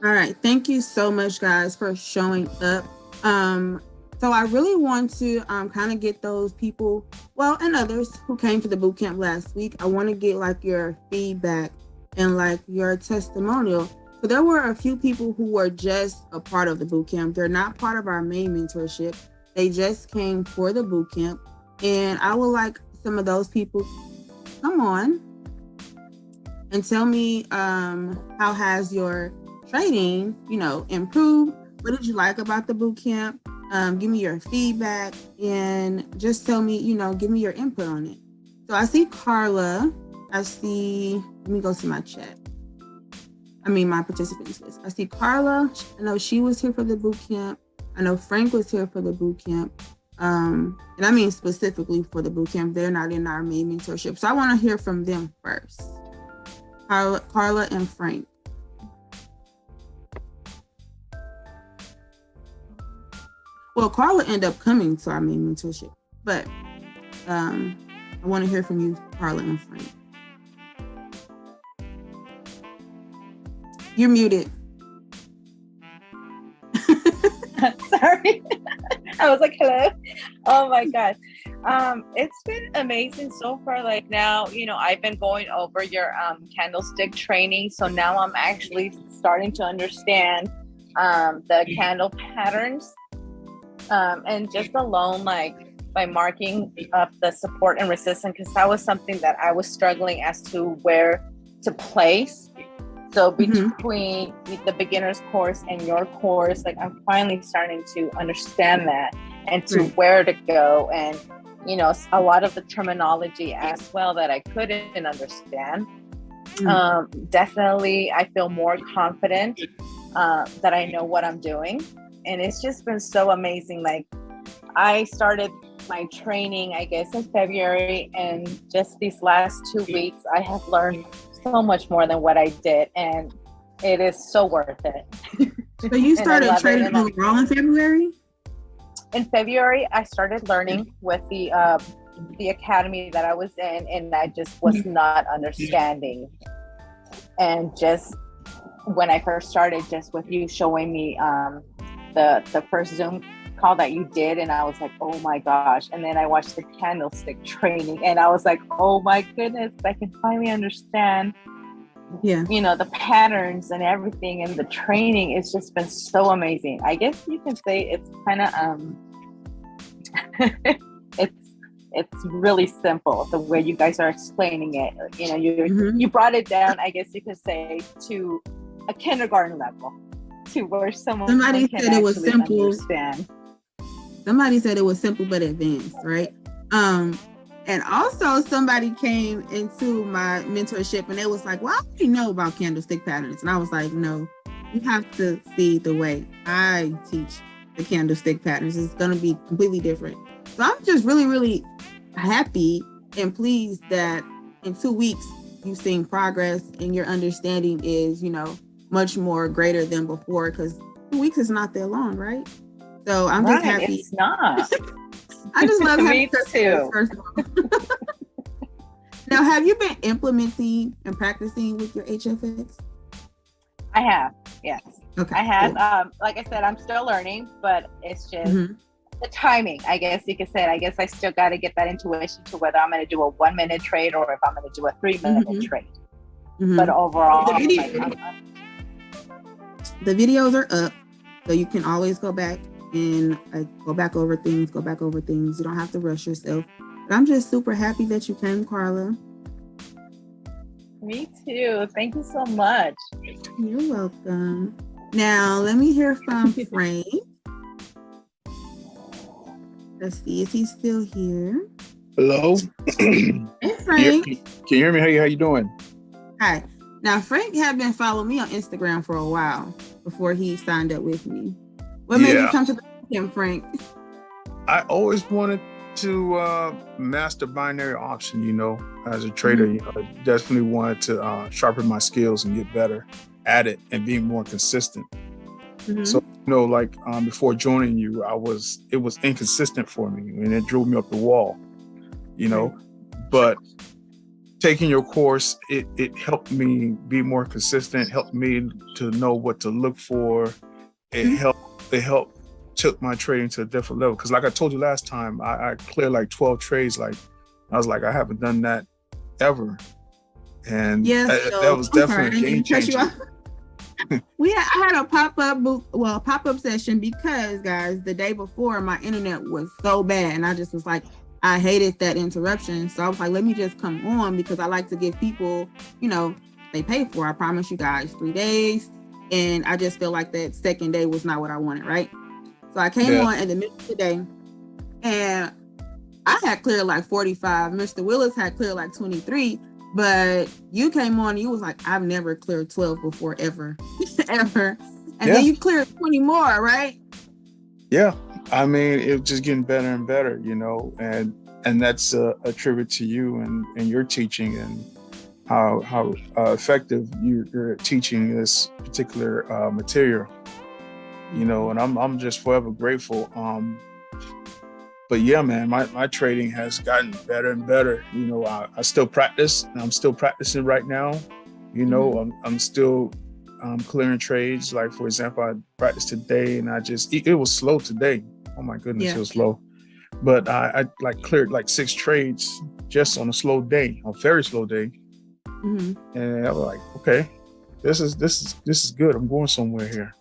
All right. Thank you so much, guys, for showing up. So I really want to kind of get those people, well, and others who came to the boot camp last week. I want to get like your feedback and like your testimonial. So there were a few people who were just a part of the boot camp. They're not part of our main mentorship. They just came for the boot camp. And I would like some of those people come on and tell me how has your training, improved? What did you like about the boot camp? Give me your feedback and just tell me, give me your input on it. So I see Carla. Let me go to my chat. My participants list. I see Carla. I know she was here for the boot camp. I know Frank was here for the boot camp. And I mean specifically for the boot camp. They're not in our main mentorship. So I want to hear from them first. Carla and Frank. Well, Carla ended up coming to our main mentorship, but I want to hear from you, Carla and Frank. You're muted. Sorry. I was like, hello. Oh my God. It's been amazing so far. Like now, I've been going over your candlestick training. So now I'm actually starting to understand the candle patterns. And just alone, like by marking up the support and resistance, because that was something that I was struggling as to where to place. So between the beginner's course and your course, like I'm finally starting to understand that and to where to go. And, a lot of the terminology as well that I couldn't understand. Definitely, I feel more confident that I know what I'm doing. And it's just been so amazing. Like I started my training, I guess, in February, and just these last 2 weeks, I have learned so much more than what I did, and it is so worth it. So you started training overall in February? In February, I started learning with the academy that I was in, and I just was not understanding. And just when I first started, just with you showing me the first Zoom call that you did, and I was like, oh my gosh. And then I watched the candlestick training, and I was like, oh my goodness, I can finally understand the patterns and everything. And the training, it's just been so amazing. I guess you can say it's kind of it's really simple the way you guys are explaining it. You brought it down, I guess you could say, to a kindergarten level, to where somebody said it was simple. Understand. Somebody said it was simple but advanced, right? And also somebody came into my mentorship and it was like, well, I already know about candlestick patterns. And I was like, no, you have to see the way I teach the candlestick patterns. It's going to be completely different. So I'm just really, really happy and pleased that in 2 weeks you've seen progress and your understanding is, much more greater than before, because 2 weeks is not that long, right? So I'm just happy. It's not. I just love having too. First of all. Now, have you been implementing and practicing with your HFX? I have, yes. Okay. I have. Cool. Like I said, I'm still learning, but it's just the timing, I guess you could say. I guess I still got to get that intuition to whether I'm going to do a 1 minute trade or if I'm going to do a 3 minute trade. But overall, the videos are up, so you can always go back and go back over things. You don't have to rush yourself. But I'm just super happy that you came, Carla. Me too. Thank you so much. You're welcome. Now, let me hear from Frank. Let's see if he's still here. Hello. Hey, Frank. Can you hear me? How you doing? Hi. Now, Frank had been following me on Instagram for a while before he signed up with me. What made you come to the bootcamp, Frank? I always wanted to master binary option, as a trader. I definitely wanted to sharpen my skills and get better at it and being more consistent. So, before joining you, it was inconsistent for me and it drew me up the wall, but taking your course, it helped me be more consistent, helped me to know what to look for. It helped took my trading to a different level. Because like I told you last time, I cleared like 12 trades. Like I was like, I haven't done that ever. And Yes, that was I'm sorry, I definitely a didn't game mean to cut you changer. off. I had a pop-up session because, guys, the day before my internet was so bad, and I just was like, I hated that interruption. So I was like, let me just come on, because I like to give people, they pay for. I promise you guys 3 days, and I just feel like that second day was not what I wanted, right? So I came on in the middle of the day, and I had cleared like 45. Mr. Willis had cleared like 23. But you came on and you was like, I've never cleared 12 before, ever. Ever. And then you cleared 20 more, right? Yeah. I mean, it was just getting better and better, and that's a tribute to you and your teaching, and how effective you're teaching this particular material, and I'm just forever grateful. But yeah, man, my trading has gotten better and better. I still practice, and I'm still practicing right now. I'm still clearing trades. Like, for example, I practiced today, and it was slow today. Oh my goodness, it was slow. But I like cleared like 6 trades just on a slow day, a very slow day. And I was like, okay, this is good. I'm going somewhere here.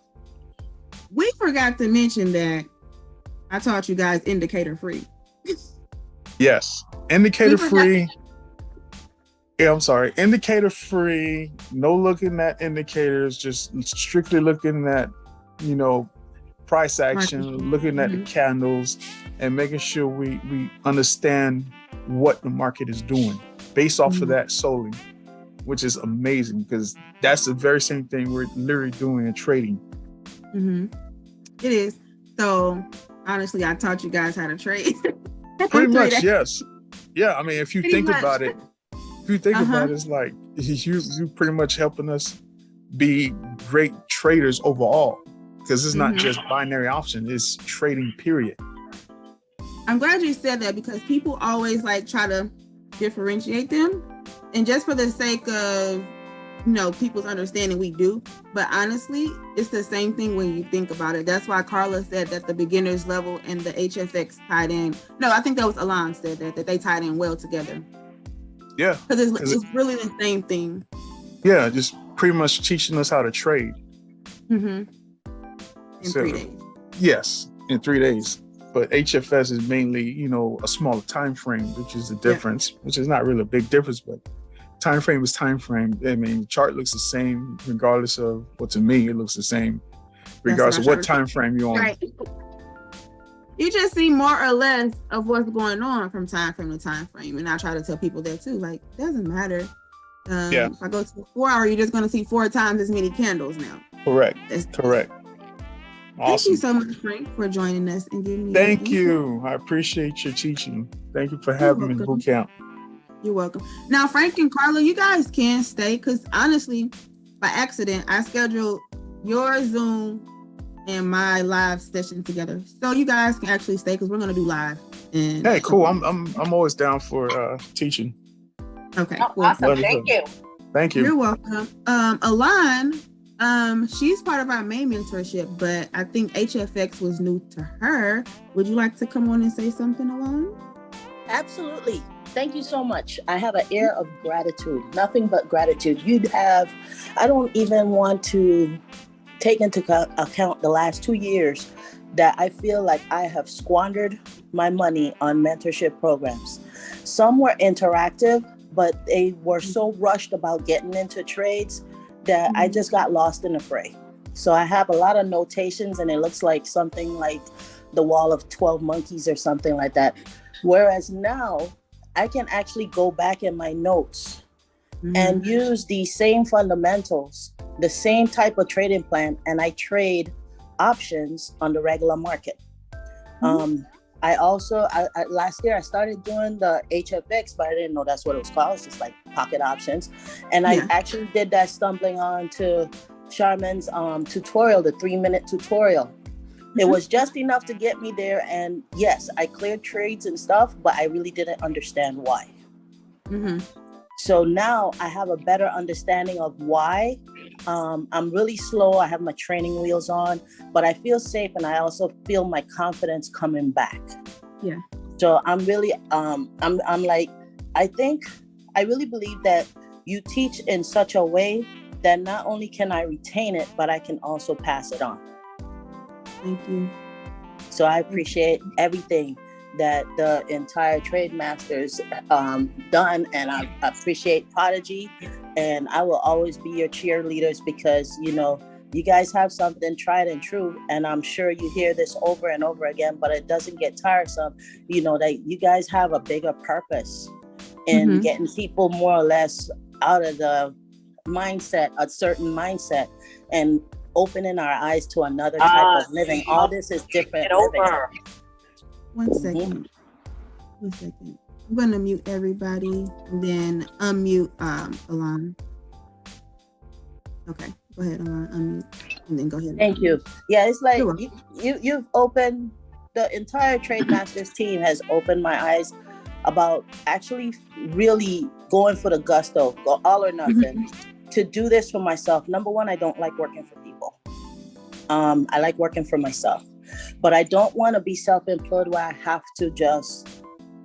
We forgot to mention that I taught you guys indicator free. Yes. Indicator free. Yeah, I'm sorry. Indicator free. No looking at indicators, just strictly looking at, price action, looking at the candles, and making sure we understand what the market is doing based off of that solely, which is amazing, because that's the very same thing we're literally doing in trading. It is. So honestly, I taught you guys how to trade. Pretty much, yes. Yeah, I mean, if you think about it, it's like you pretty much helping us be great traders overall, because it's not just binary option, it's trading, period. I'm glad you said that, because people always try to differentiate them, and just for the sake of people's understanding, we do, but honestly, it's the same thing when you think about it. That's why Carla said that the beginner's level and the HFX tied in. No, I think that was Alon said that they tied in well together. Yeah, because it's really the same thing. Yeah, just pretty much teaching us how to trade. In 3 days. Yes, in 3 days. But HFS is mainly, a smaller time frame, which is the difference, which is not really a big difference, but time frame is time frame. I mean, the chart looks the same regardless of, to me, it looks the same regardless of what time frame you're on. Right. You just see more or less of what's going on from time frame to time frame. And I try to tell people that too, it doesn't matter. If I go to 4 hour, you're just going to see 4 times as many candles now. Correct. Correct. Awesome. Thank you so much, Frank, for joining us and giving me. Thank you. I appreciate your teaching. Thank you for having me in boot camp. You're welcome. Now, Frank and Carla, you guys can stay, because honestly, by accident, I scheduled your Zoom and my live session together, so you guys can actually stay, because we're going to do live. And hey, cool. I'm always down for teaching. Okay. Cool. Awesome. Thank you. Thank you. You're welcome. Alon, she's part of our main mentorship, but I think HFX was new to her. Would you like to come on and say something, Alon? Absolutely. Thank you so much. I have an air of gratitude, nothing but gratitude. I don't even want to take into account the last 2 years that I feel like I have squandered my money on mentorship programs. Some were interactive, but they were so rushed about getting into trades that I just got lost in the fray. So I have a lot of notations, and it looks like something like the wall of 12 monkeys or something like that. Whereas now I can actually go back in my notes and use the same fundamentals, the same type of trading plan, and I trade options on the regular market. I also, last year I started doing the HFX, but I didn't know that's what it was called. It's just like pocket options. And I actually did that stumbling on to Charmin's tutorial, the 3-minute tutorial. It was just enough to get me there. And yes, I cleared trades and stuff, but I really didn't understand why. So now I have a better understanding of why. I'm really slow. I have my training wheels on, but I feel safe, and I also feel my confidence coming back. Yeah. So I'm really, I'm like, I really believe that you teach in such a way that not only can I retain it, but I can also pass it on. Thank you. So I appreciate everything that the entire Trade Masters done, and I appreciate Prodigy, and I will always be your cheerleaders, because you guys have something tried and true, and I'm sure you hear this over and over again, but it doesn't get tiresome. That you guys have a bigger purpose in getting people more or less out of the mindset, a certain mindset, and opening our eyes to another type of living. All this is different living. One second. I'm going to mute everybody and then unmute Alon. Okay, go ahead, Alon, unmute, and then go ahead. Thank you. Yeah, it's like you've opened, the entire Trade Masters team has opened my eyes about actually really going for the gusto, go all or nothing, to do this for myself. Number one, I don't like working for people. I like working for myself, but I don't want to be self-employed where I have to just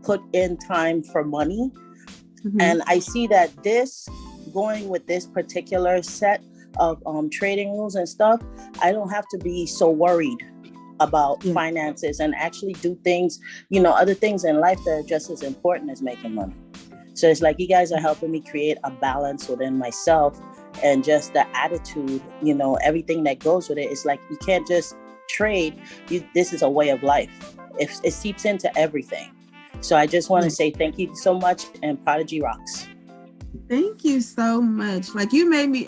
put in time for money. And I see that going with this particular set of trading rules and stuff, I don't have to be so worried about finances, and actually do things, other things in life that are just as important as making money. So it's like you guys are helping me create a balance within myself, and just the attitude, everything that goes with it. It's like you can't just trade. This is a way of life. It seeps into everything. So I just want to say thank you so much, and Prodigy rocks. Thank you so much. Like you made me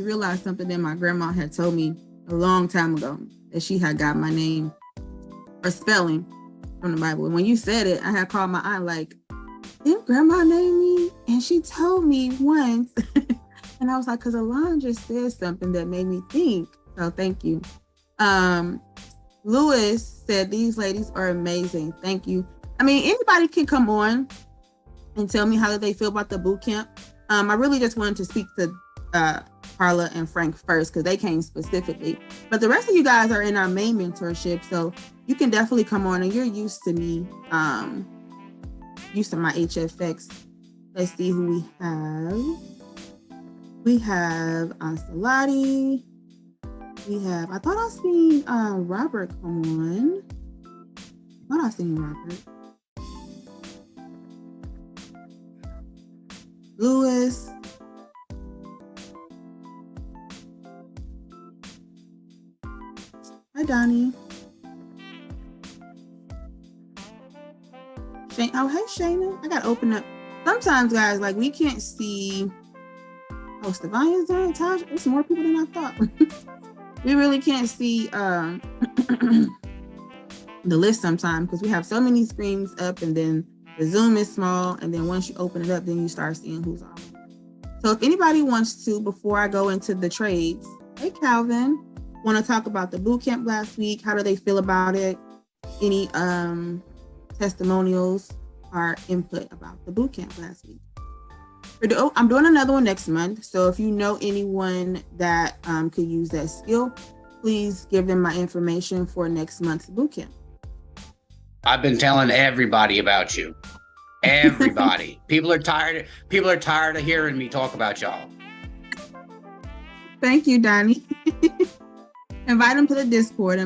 realize something that my grandma had told me a long time ago, that she had got my name or spelling from the Bible. And when you said it, I had called my aunt like, didn't grandma name me? And she told me once. And I was like, because Alon just said something that made me think. So thank you. Lewis said, these ladies are amazing. Thank you. I mean, anybody can come on and tell me how they feel about the boot camp. I really just wanted to speak to Carla and Frank first, because they came specifically. But the rest of you guys are in our main mentorship, so you can definitely come on, and you're used to me, used to my HFX. Let's see who we have. We have Ancelati. I thought I seen Robert come on. I thought I seen Robert. Lewis. Hi, Donnie. Shane. Oh, hey, Shayna. I got to open up. Sometimes, guys, like we can't see. Oh, Stevania's there. Taj, it's more people than I thought. We really can't see the list sometimes, because we have so many screens up, and then the Zoom is small, and then once you open it up, then you start seeing who's on. So if anybody wants to, before I go into the trades, hey, Calvin, want to talk about the boot camp last week? How do they feel about it? Any testimonials or input about the boot camp last week? I'm doing another one next month. So if you know anyone that could use that skill, please give them my information for next month's boot camp. I've been telling everybody about you. Everybody. People are tired of hearing me talk about y'all. Thank you, Donnie. Invite them to the Discord.